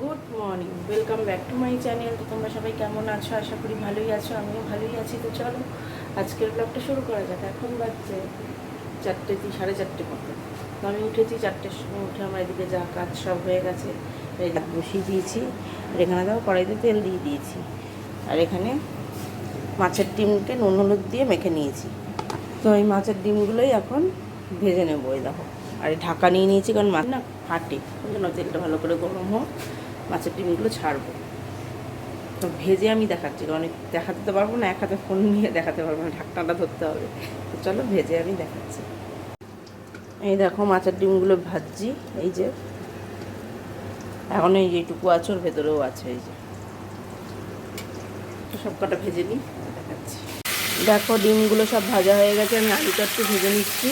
Good morning, welcome back to my channel. তো তোমরা সবাই কেমন আছো? আশা করি ভালোই আছো, আমিও ভালোই আছি। তো চলো আজকের ব্লগটা শুরু করা যাক। এখন বাজছে 4টে, 4:30 মতো। তো আমি উঠেছি 4টের সময়। উঠে আমার এদিকে যা কাজ সব হয়ে গেছে। এই ভাত বসিয়ে দিয়েছি, আর এখানে দেখো কড়াইতে তেল দিয়ে দিয়েছি, আর এখানে মাছের ডিমকে নুন হলুদ দিয়ে মেখে নিয়েছি। তো এই মাছের ডিমগুলোই এখন ভেজে নেবো। এই দেখো, আর এই ঢাকা নিয়ে নিয়েছি, কারণ মাছ না ফাটে, ওই জন্য তেলটা ভালো করে গরম হোক, মাছের ডিমগুলো ছাড়বো। তো ভেজে আমি দেখাচ্ছি, কারণ দেখাতে তো পারবো না, এক হাতে ফোন নিয়ে দেখাতে পারবো না, ঢাকনাটা ধরতে হবে। তো চলো ভেজে আমি দেখাচ্ছি। এই দেখো মাছের ডিমগুলো ভাজছি, এই যে এখন এই যেটুকু আছে ওর ভেতরেও আছে, এই যে সব কটা ভেজে নিই, দেখাচ্ছি। দেখো ডিমগুলো সব ভাজা হয়ে গেছে, আমি আলুটা একটু ভেজে নিচ্ছি।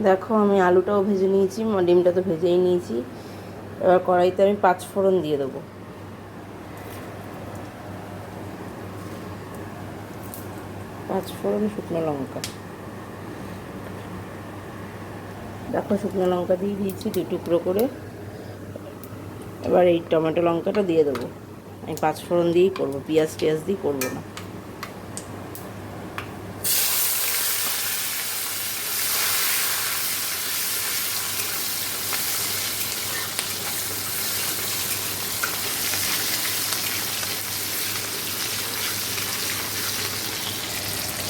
দেখো আমি আলুটাও ভেজে নিয়েছি, ডিমটা তো ভেজেই নিয়েছি। এবার কড়াইতে আমি 5 ফোড়ন দিয়ে দেবো। পাঁচ ফোড়ন, শুকনো লঙ্কা। দেখো শুকনো লঙ্কা দিয়ে দিয়েছি 2 টুকরো করে। এবার এই টমেটো লঙ্কাটা দিয়ে দেবো। আমি 5 ফোড়ন দিয়েই করবো, পেঁয়াজ দিয়ে করবো না।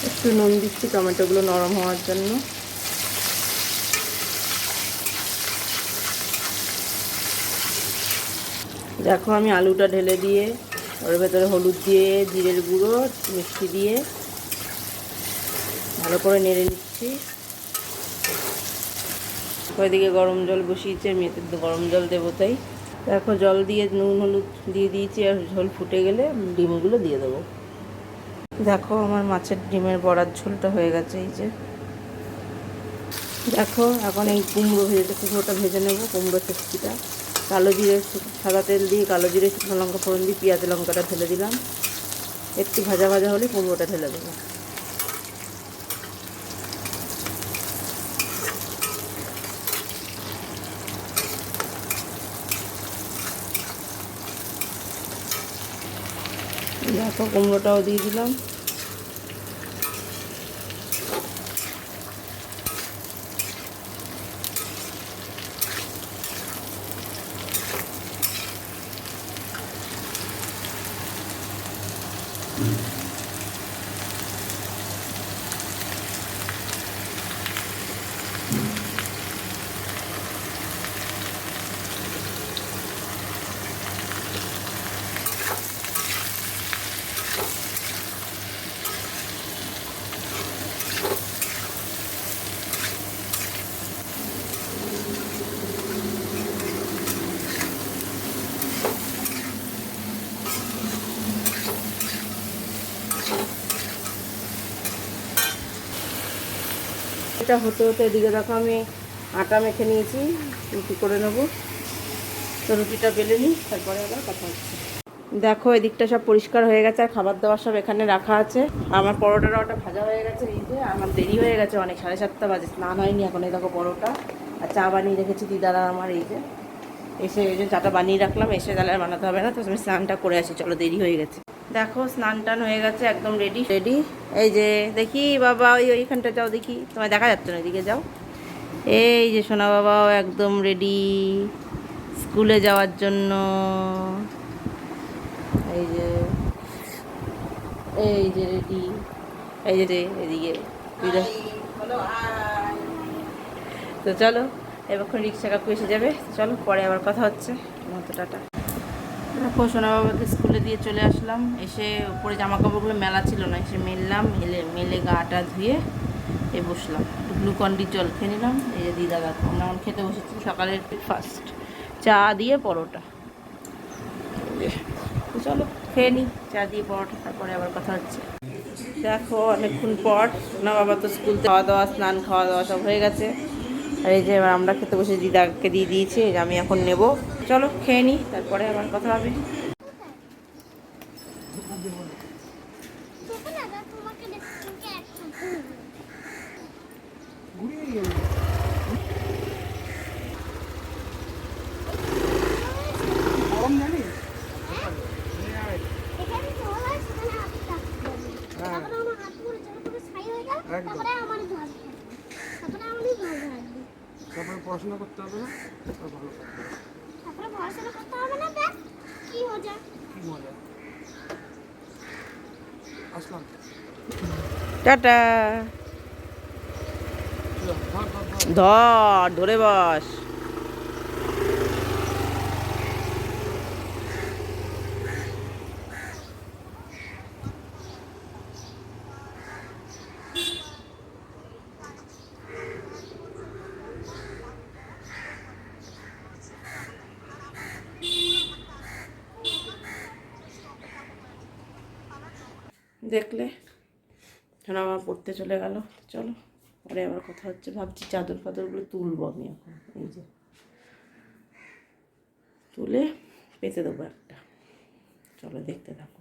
একটু নুন দিচ্ছি টমেটোগুলো নরম হওয়ার জন্য। দেখো আমি আলুটা ঢেলে দিয়ে ওর ভেতরে হলুদ দিয়ে, জিরের গুঁড়ো, মিষ্টি দিয়ে ভালো করে নেড়ে নিচ্ছি। ওইদিকে গরম জল বসিয়েছি, আমি এতে গরম জল দেবো, তাই দেখো জল দিয়ে নুন হলুদ দিয়ে দিয়েছি। আর ঝোল ফুটে গেলে ডিমগুলো দিয়ে দেবো। দেখো আমার মাছের ডিমের বড়ার ঝোলটা হয়ে গেছে, এই যে দেখো। এখন এই কুমড়োটা ভেজে নেবো, কুমড়ো চচ্চিটা। কালো জিরে, সাদা তেল দিয়ে কালো জিরে, শুকনো লঙ্কা ফোড়ন দিয়ে পেঁয়াজ লঙ্কাটা ঢেলে দিলাম। একটু ভাজা ভাজা হলে কুমড়োটা ঢেলে দেবো। দেখো কুমড়োটাও দিয়ে দিলাম। এটা হতে হতে এদিকে দেখো আমি আটা মেখে নিয়েছি, রুটি করে নেবো। তো রুটিটা বেলে নিই, তারপরে আবার কথা হচ্ছে। দেখো এদিকটা সব পরিষ্কার হয়ে গেছে, আর খাবার দাবার সব এখানে রাখা আছে। আমার পরোটাটা ভাজা হয়ে গেছে। এই যে আমার দেরি হয়ে গেছে অনেক, 7:30 বাজে, স্নান হয়নি এখন। এই দেখো পরোটা আর চা বানিয়ে রেখেছি দিদারা আমার। এই যে এসে এই যে চাটা বানিয়ে রাখলাম, এসে তাহলে আর বানাতে হবে না। তো আমি স্নানটা করে আসি, চলো দেরি হয়ে গেছে। দেখো স্নান টান হয়ে গেছে, একদম রেডি। এই যে দেখি বাবা, ওইখানটা যাও, দেখি তোমায় দেখা যাচ্ছে না, এদিকে যাও। এই যে সোনা বাবাও একদম রেডি স্কুলে যাওয়ার জন্য। এই যে রেডি। এই যে এদিকে তো চলো, এবার রিক্সা কাকু এসে যাবে। চলো পরে আবার কথা হচ্ছে। মতো টাটা। দেখো সোনা বাবাকে স্কুলে দিয়ে চলে আসলাম। এসে উপরে জামা কাপড়গুলো মেলা ছিল না, এসে মেলে গাটা ধুয়ে বসলাম। গ্লুকন্ডি জল খেয়ে নিলাম। এই যে দিদা দেখো, আমরা এখন খেতে বসেছি সকালের ব্রেকফাস্ট, চা দিয়ে পরোটা। চলো খেয়ে নিই চা দিয়ে পরোটা, তারপরে আবার কথা হচ্ছে। দেখো অনেকক্ষণ পর সোনা বাবা তো স্কুল খাওয়া দাওয়া, স্নান, খাওয়া দাওয়া সব হয়ে গেছে। আর এই যে এবার আমরা খেতে বসে, দিদাকে দিয়ে দিয়েছি, আমি এখন নেব। চলো খেয়ে নিই, তারপরে আবার কথা হবে। গরম জানিস এখানে জল হয় সেখানে হাত রাখতে হবে। হ্যাঁ তারপরে আমার হাত পুরো জলে পুরো ছাই হয়ে গেল, একদম। তারপরে আমারই জল থাকবে। তারপরে আমারই জল থাকবে। তারপরে পড়াশোনা করতে হবে না, তারপর ভালো থাকবে। তারপরে পড়াশোনা করতে হবে না, ব্যাস কি মজা। কি মজা। আসলাম। টাটা। চল, ধর ধর ধর। ধরে বস। দেখলে এখন আমার পড়তে চলে গেল। চলো পরে আবার কথা হচ্ছে। ভাবছি চাদর ফাদরগুলো তুলবো আমি এখন, এই যে তুলে পেতে দেবো একটা। চলো দেখতে থাকো।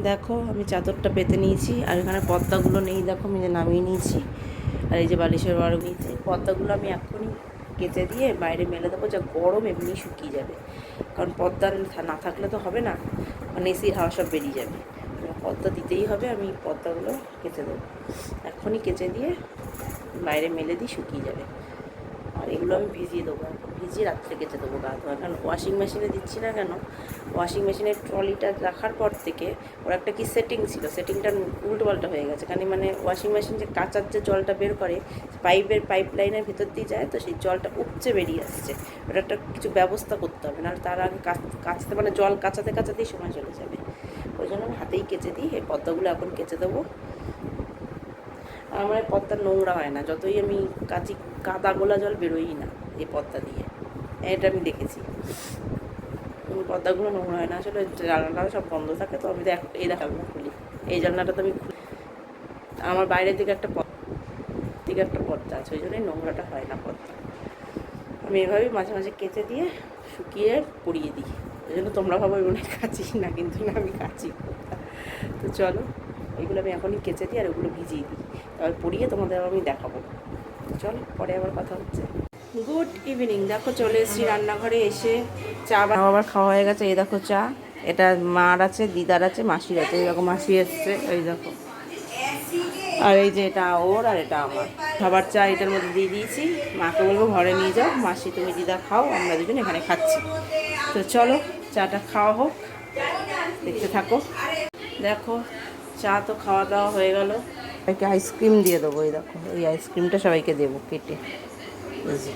দেখো আমি চাদরটা পেতে নিয়েছি, আর এখানে পর্দাগুলো নেই, দেখো আমি যে নামিয়ে নিয়েছি। আর এই যে বালিশের বারো নিয়েছি, পর্দাগুলো আমি এখনই কেচে দিয়ে বাইরে মেলে দেবো, যা গরম এমনি শুকিয়ে যাবে। কারণ পর্দা না থাকলে তো হবে না, মানে এসির হাওয়া সব বেরিয়ে যাবে। পর্দা দিতেই হবে, আমি পর্দাগুলো কেচে দেবো এখনই, কেচে দিয়ে বাইরে মেলে দিয়ে শুকিয়ে যাবে। আর এগুলো আমি ভিজিয়ে দেবো, ভিজিয়ে রাত্রে কেচে দেবো গা ধোয়া। কারণ ওয়াশিং মেশিনে দিচ্ছি না কেন, ওয়াশিং মেশিনের ট্রলিটা রাখার পর থেকে ওর একটা কি সেটিং ছিল, সেটিংটা উল্টোপাল্টা হয়ে গেছে। কারণ মানে ওয়াশিং মেশিন যে কাঁচার যে জলটা বের করে পাইপ লাইনের ভিতর দিয়ে যায়, তো সেই জলটা উপচে বেরিয়ে আসছে। ওটা একটা কিছু ব্যবস্থা করতে হবে, নাহলে তার আগে কাচতে মানে জল কাচাতেই সময় চলে যাবে। ওই জন্য আমি হাতেই কেচে দিই। এই পর্দাগুলো এখন কেচে দেবো। আর আমার এই পর্দা নোংরা হয় না, যতই আমি কাচি কাদা গোলা জল বেরোই না এই পর্দা দিয়ে, এটা আমি দেখেছি। পর্দাগুলো নোংরা হয় না, আসলে জানলাটা সব বন্ধ থাকে, তো আমি এই দেখাবো না খুলি, এই জানলাটা তো আমি খুলি। আমার বাইরের দিকে একটা পর্দা আছে, ওই জন্যই নোংরাটা হয় না পর্দা। আমি এভাবেই মাঝে মাঝে কেচে দিয়ে শুকিয়ে পরিয়ে দিই। ওই জন্য তোমরা ভাবো মনে কাচি না, কিন্তু না, আমি কাচি পর্দা। তো চলো এগুলো আমি এখনই কেচে দিই আর ওগুলো ভিজিয়ে দিই, তারপর পরিয়ে তোমাদের আমি দেখাবো। চলো পরে আবার কথা হচ্ছে। Good evening. দেখো চলে এসেছি রান্নাঘরে, এসে চা আবার খাওয়া হয়ে গেছে। এই দেখো চা, এটা মার আছে, দিদার আছে, মাসির আছে। এই দেখো মাসি এসছে, এই দেখো। আর এই যে এটা ওর আর এটা আমার খাবার চা এটার মধ্যে দিয়ে দিয়েছি। মাকে বলবো ঘরে নিয়ে যাও, মাসি তুমি দিদা খাও, আমরা দুজন এখানে খাচ্ছি। তো চলো চাটা খাওয়া হোক, দেখতে থাকো। দেখো চা তো খাওয়া দাওয়া হয়ে গেল। সবাইকে আইসক্রিম দিয়ে দেবো, এই দেখো এই আইসক্রিমটা সবাইকে দেবো কেটে। এই যে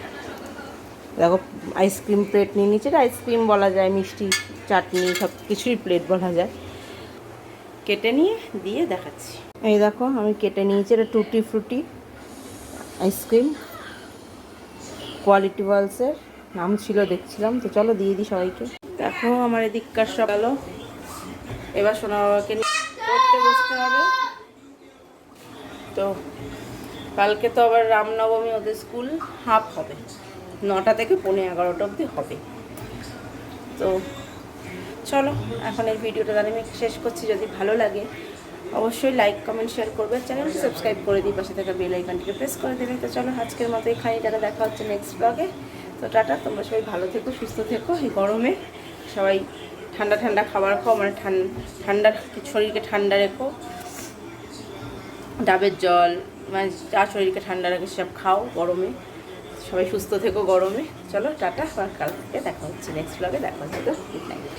দেখো আইসক্রিম প্লেট নিয়ে নিচে, আইসক্রিম বলা যায়, মিষ্টি চাটনি সব কিছুই প্লেট বলা যায়। কেটে নিয়ে দিয়ে দেখাচ্ছি। এই দেখো আমি কেটে নিয়েছি, এটা টুটি ফ্রুটি আইসক্রিম, কোয়ালিটি ওয়ালসের নাম ছিল, দেখছিলাম। তো চলো দিয়ে দিই সবাইকে। দেখো আমার এদিককার সব গেল, এবার সোনা বাবাকে পড়তে বসতে হবে। তো কালকে তো আবার রামনবমী, ওদের স্কুল হাফ হবে, 9টা থেকে 11:15 অবধি হবে। তো চলো এখন এই ভিডিওটা আমি শেষ করছি। যদি ভালো লাগে অবশ্যই লাইক কমেন্ট শেয়ার করবে, চ্যানেলটি সাবস্ক্রাইব করে দিই, পাশে থাকা বেল আইকনটিকে প্রেস করে দেবে। তো চলো আজকের মতো এখানেই টাটা, দেখা হচ্ছে নেক্সট ব্লগে। তো টাটা, তোমরা সবাই ভালো থেকো, সুস্থ থেকো। এই গরমে সবাই ঠান্ডা ঠান্ডা খাবার খাও, মানে ঠান্ডা শরীরকে ঠান্ডা রেখো, ডাবের জল মানে যা শরীরকে ঠান্ডা রাখে সব খাও গরমে। সবাই সুস্থ থেকো গরমে। চলো টাটা, কালকে দেখা হচ্ছে নেক্সট ব্লগে দেখা হচ্ছে। তো গুড নাইট।